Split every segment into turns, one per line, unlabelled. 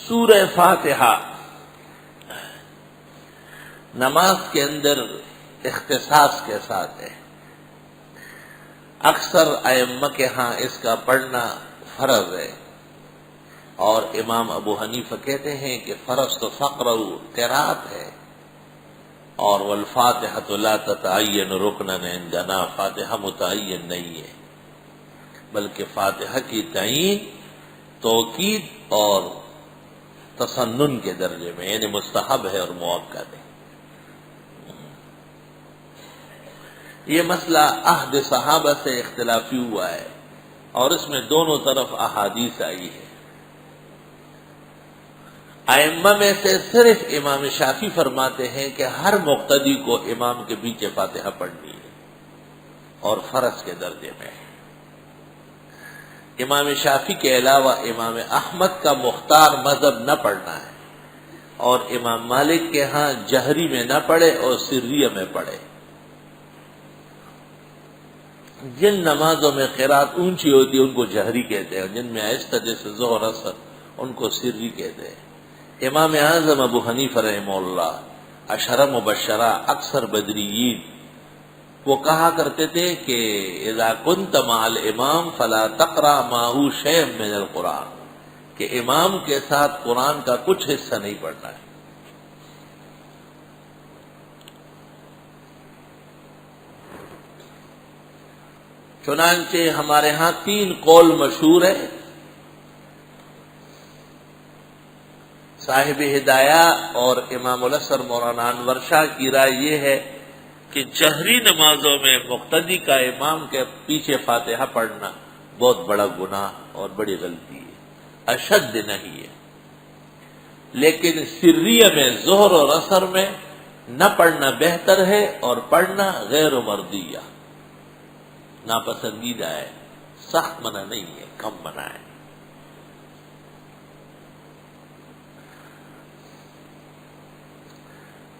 سورہ فاتحہ نماز کے اندر اختصاص کے ساتھ ہے. اکثر ائمہ کے ہاں اس کا پڑھنا فرض ہے، اور امام ابو حنیفہ کہتے ہیں کہ فرض تو فقرہ قرات ہے، اور والفاتحۃ لا تتعین رکنا عندنا، فاتحہ متعین نہیں ہے، بلکہ فاتحہ کی تعین توکید اور تسنن کے درجے میں، یعنی مستحب ہے اور مؤکد ہے. یہ مسئلہ عہد صحابہ سے اختلافی ہوا ہے، اور اس میں دونوں طرف احادیث آئی ہے. ائمہ میں سے صرف امام شافعی فرماتے ہیں کہ ہر مقتدی کو امام کے پیچھے فاتحہ پڑھنی ہے اور فرض کے درجے میں ہے. امام شافعی کے علاوہ امام احمد کا مختار مذہب نہ پڑھنا ہے، اور امام مالک کے ہاں جہری میں نہ پڑھے اور سریہ میں پڑھے. جن نمازوں میں قرات اونچی ہوتی ہے ان کو جہری کہتے ہیں، جن میں آہستہ جیسے ظہر اثر ان کو سری کہتے ہیں. امام اعظم ابو حنیفہ رحمہ اللہ، عشرہ مبشرہ، اکثر بدریین، وہ کہا کرتے تھے کہ اذا کنت مع الامام فلا تقرأ معه شیئا من القرآن، کہ امام کے ساتھ قرآن کا کچھ حصہ نہیں پڑھنا ہے. چنانچہ ہمارے ہاں 3 قول مشہور ہے. صاحب ہدایہ اور امام الاثر مولانا انور شاہ کی رائے یہ ہے کہ جہری نمازوں میں مقتدی کا امام کے پیچھے فاتحہ پڑھنا بہت بڑا گناہ اور بڑی غلطی ہے، اشد نہیں ہے. لیکن سریہ میں ظہر اور عصر میں نہ پڑھنا بہتر ہے، اور پڑھنا غیر مردیہ، ناپسندیدہ ہے، سخت منع نہیں ہے، کم منع ہے.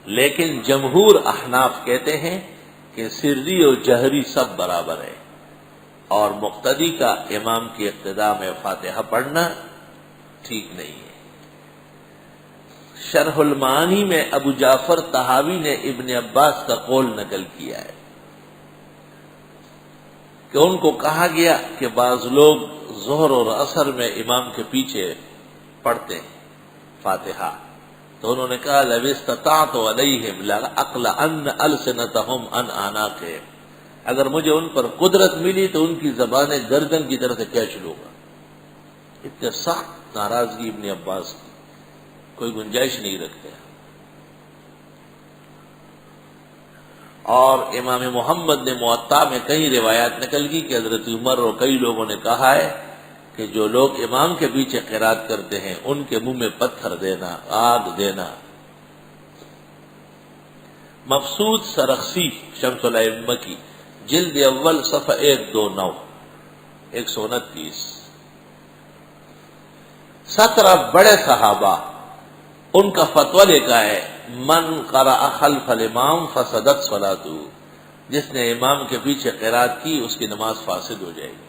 لیکن جمہور احناف کہتے ہیں کہ سری اور جہری سب برابر ہے، اور مقتدی کا امام کی اقتداء میں فاتحہ پڑھنا ٹھیک نہیں ہے. شرح المعانی میں ابو جعفر طحاوی نے ابن عباس کا قول نقل کیا ہے کہ ان کو کہا گیا کہ بعض لوگ ظہر اور عصر میں امام کے پیچھے پڑھتے ہیں فاتحہ، تو انہوں نے کہا لو استطعت علیہم لأقلعن ألسنتهم عن أعناقهم، اگر مجھے ان پر قدرت ملی تو ان کی زبانیں گردن کی طرف سے کھینچ لوں گا. اتنے سخت ناراضگی ابن عباس کی کوئی گنجائش نہیں رکھتے. اور امام محمد نے موطا میں کئی روایات نقل کی کہ حضرت عمر اور کئی لوگوں نے کہا ہے کہ جو لوگ امام کے پیچھے قرات کرتے ہیں ان کے منہ میں پتھر دینا، آگ دینا. مفسود سرخسی شمس الائمہ کی جلد اول صفحہ 129 129. 17 بڑے صحابہ ان کا فتویٰ لکھا ہے من قرأ خلف الامام فسدت صلاته، جس نے امام کے پیچھے قرات کی اس کی نماز فاسد ہو جائے گی.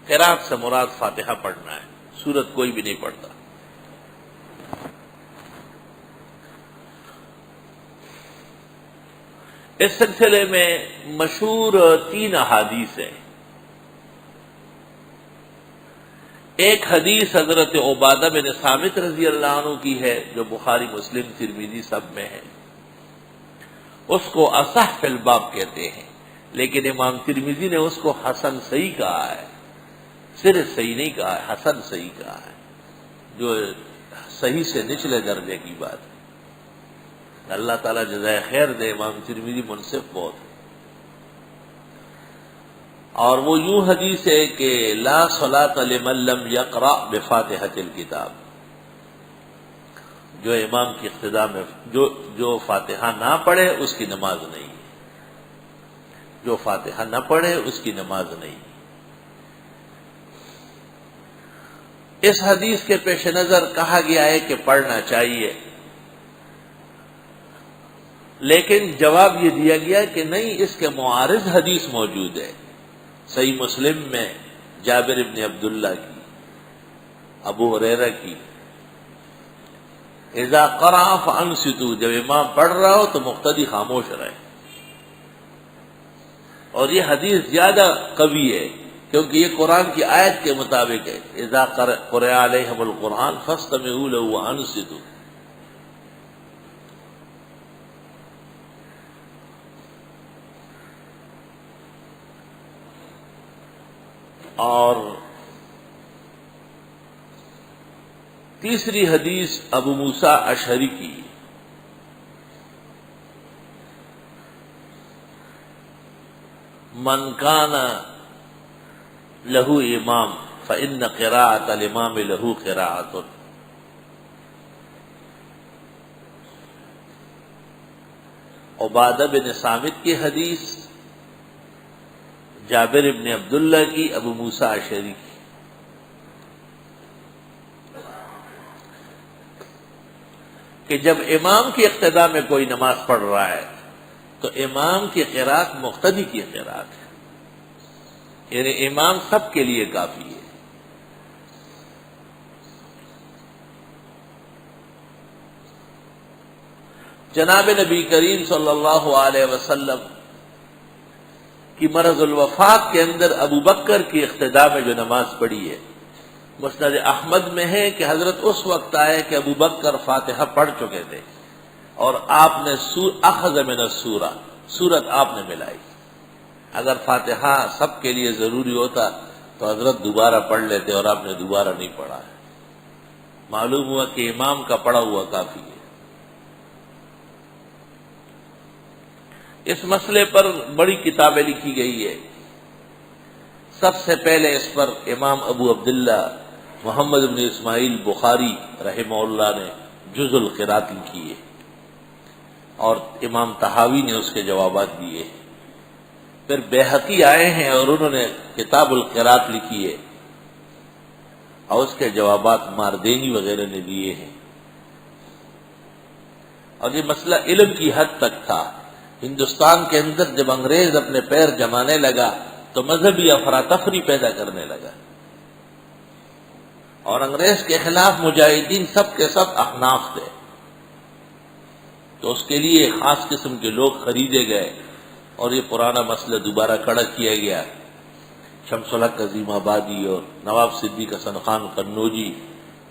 قرات سے مراد فاتحہ پڑھنا ہے، سورت کوئی بھی نہیں پڑھتا. اس سلسلے میں مشہور 3 احادیث ہیں. ایک حدیث حضرت عبادہ بن صامت رضی اللہ عنہ کی ہے جو بخاری مسلم ترمذی سب میں ہے. اس کو اصح فی الباب کہتے ہیں، لیکن امام ترمذی نے اس کو حسن صحیح کہا ہے، صرف صحیح نہیں کہا ہے، حسن صحیح کہا ہے، جو صحیح سے نچلے درجے کی بات ہے. اللہ تعالیٰ جزائے خیر دے، امام ترمذی منصف بہت ہے. اور وہ یوں حدیث ہے کہ لا صلاۃ لمن لم یقرأ بفاتحۃ الکتاب، جو امام کی اقتداء میں جو فاتحہ نہ پڑھے اس کی نماز نہیں، جو فاتحہ نہ پڑھے اس کی نماز نہیں. اس حدیث کے پیش نظر کہا گیا ہے کہ پڑھنا چاہیے، لیکن جواب یہ دیا گیا کہ نہیں، اس کے معارض حدیث موجود ہے صحیح مسلم میں جابر ابن عبداللہ کی، ابو ہریرہ کی، اذا قرأ فانصتوا، جب امام پڑھ رہا ہو تو مقتدی خاموش رہے. اور یہ حدیث زیادہ قوی ہے کیونکہ یہ قرآن کی آیت کے مطابق ہے، اذا قرئ علیہم القرآن فاستمعوا له وانصتوا. اور تیسری حدیث ابو موسیٰ اشعری کی، من کان لہ امام فإن قراءۃ الامام لہ قراءۃ. عبادہ بن صامت کی حدیث، جابر ابن عبداللہ کی، ابو موسیٰ اشعری کی. کہ جب امام کی اقتداء میں کوئی نماز پڑھ رہا ہے تو امام کی قرات مقتدی کی قرات ہے، یعنی امام سب کے لیے کافی ہے. جناب نبی کریم صلی اللہ علیہ وسلم کی مرض الوفات کے اندر ابو بکر کی اقتداء میں جو نماز پڑھی ہے، مسند احمد میں ہے کہ حضرت اس وقت آئے کہ ابو بکر فاتحہ پڑھ چکے تھے اور آپ نے اخذ من السورہ، سورت آپ نے ملائی. اگر فاتحہ سب کے لیے ضروری ہوتا تو حضرت دوبارہ پڑھ لیتے اور آپ نے دوبارہ نہیں پڑھا ہے. معلوم ہوا کہ امام کا پڑھا ہوا کافی ہے. اس مسئلے پر بڑی کتابیں لکھی گئی ہے. سب سے پہلے اس پر امام ابو عبداللہ محمد بن اسماعیل بخاری رحمہ اللہ نے جز القرات لکھی ہے اور امام طحاوی نے اس کے جوابات دیے. پھر بیہقی آئے ہیں اور انہوں نے کتاب القرات لکھی ہے اور اس کے جوابات ماردینی وغیرہ نے دیے ہیں. اور یہ مسئلہ علم کی حد تک تھا. ہندوستان کے اندر جب انگریز اپنے پیر جمانے لگا تو مذہبی افراتفری پیدا کرنے لگا اور انگریز کے خلاف مجاہدین سب کے سب احناف تھے. تو اس کے لیے خاص قسم کے لوگ خریدے گئے اور یہ پرانا مسئلہ دوبارہ کھڑا کیا گیا. شمس الحق عظیم آبادی اور نواب صدیق حسن خان قنوجی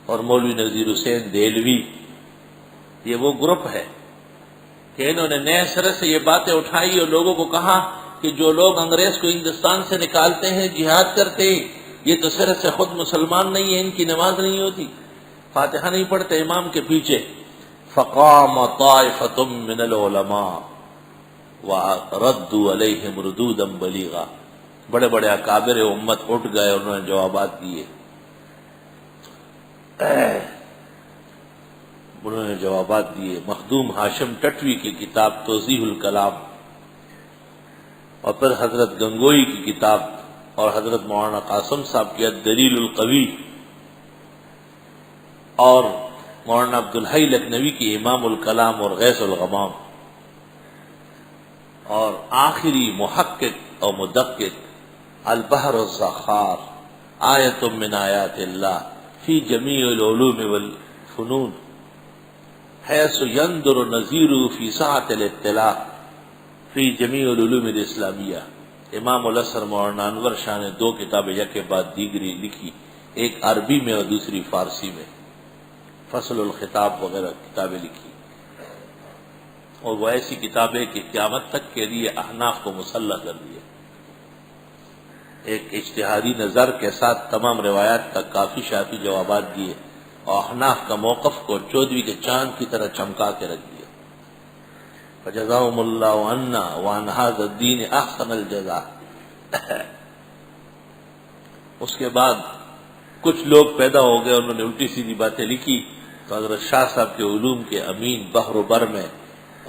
اور مولوی نذیر حسین دہلوی، یہ وہ گروپ ہے کہ انہوں نے نئے سرے سے یہ باتیں اٹھائی اور لوگوں کو کہا کہ جو لوگ انگریز کو ہندوستان سے نکالتے ہیں، جہاد کرتے ہیں، یہ تو سر سے خود مسلمان نہیں ہیں، ان کی نماز نہیں ہوتی، فاتحہ نہیں پڑھتے امام کے پیچھے. فقام طائفة من العلماء وردوا علیہم ردودا بلیغا. بڑے بڑے اکابر امت اٹھ گئے، انہوں نے جوابات دیے. مخدوم ہاشم ٹٹوی کی کتاب توضیح الکلام اور پھر حضرت گنگوئی کی کتاب اور حضرت مولانا قاسم صاحب کی الدلیل القوی اور مولانا عبدالحی لکھنوی کی امام الکلام اور غیث الغمام اور آخری محقق اور مدقق البحر الزخار آیت من آیات اللہ فی جمیع العلوم والفنون حیث ينظر نظیر فی ساعت الاطلاع فی جمیع العلوم الاسلامیہ. امام الاسر مولانا انور شاہ نے 2 کتابیں یک کے بعد دیگری لکھی، ایک عربی میں اور دوسری فارسی میں. فصل الخطاب وغیرہ کتابیں لکھی اور وہ ایسی کتابیں کہ قیامت تک کے لیے احناف کو مسلح کر دیا. ایک اجتہادی نظر کے ساتھ تمام روایات کا کافی شافی جوابات دیے اور احناف کا موقف کو 14ویں کے چاند کی طرح چمکا کے رکھ دیا. فجزاهم اللہ عنا وعن هذا الدین احسن الجزاء. اس کے بعد کچھ لوگ پیدا ہو گئے، انہوں نے الٹی سیدھی باتیں لکھی تو حضرت شاہ صاحب کے علوم کے امین بحر و بر میں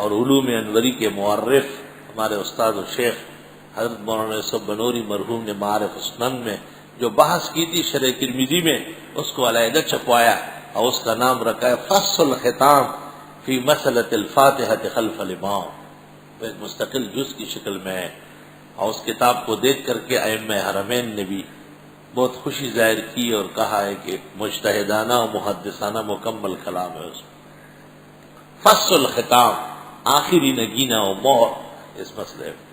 اور علوم انوری کے مورخ ہمارے استاد و شیخ حضرت مولانا یوسف بنوری مرحوم نے معارف السنن میں جو بحث کی تھی شرح ترمذی میں، اس کو علیحدہ چھپوایا اور اس کا نام رکھا ہے فصل الختام فی مسئلۃ الفاتحہ خلف الامام. وہ ایک مستقل جز کی شکل میں ہے اور اس کتاب کو دیکھ کر کے ائمہ حرمین نے بھی بہت خوشی ظاہر کی اور کہا ہے کہ مجتہدانہ و محدثانہ مکمل کلام ہے اس میں. فصل الختام، آخری نگینہ و مہر اس مسئلے میں۔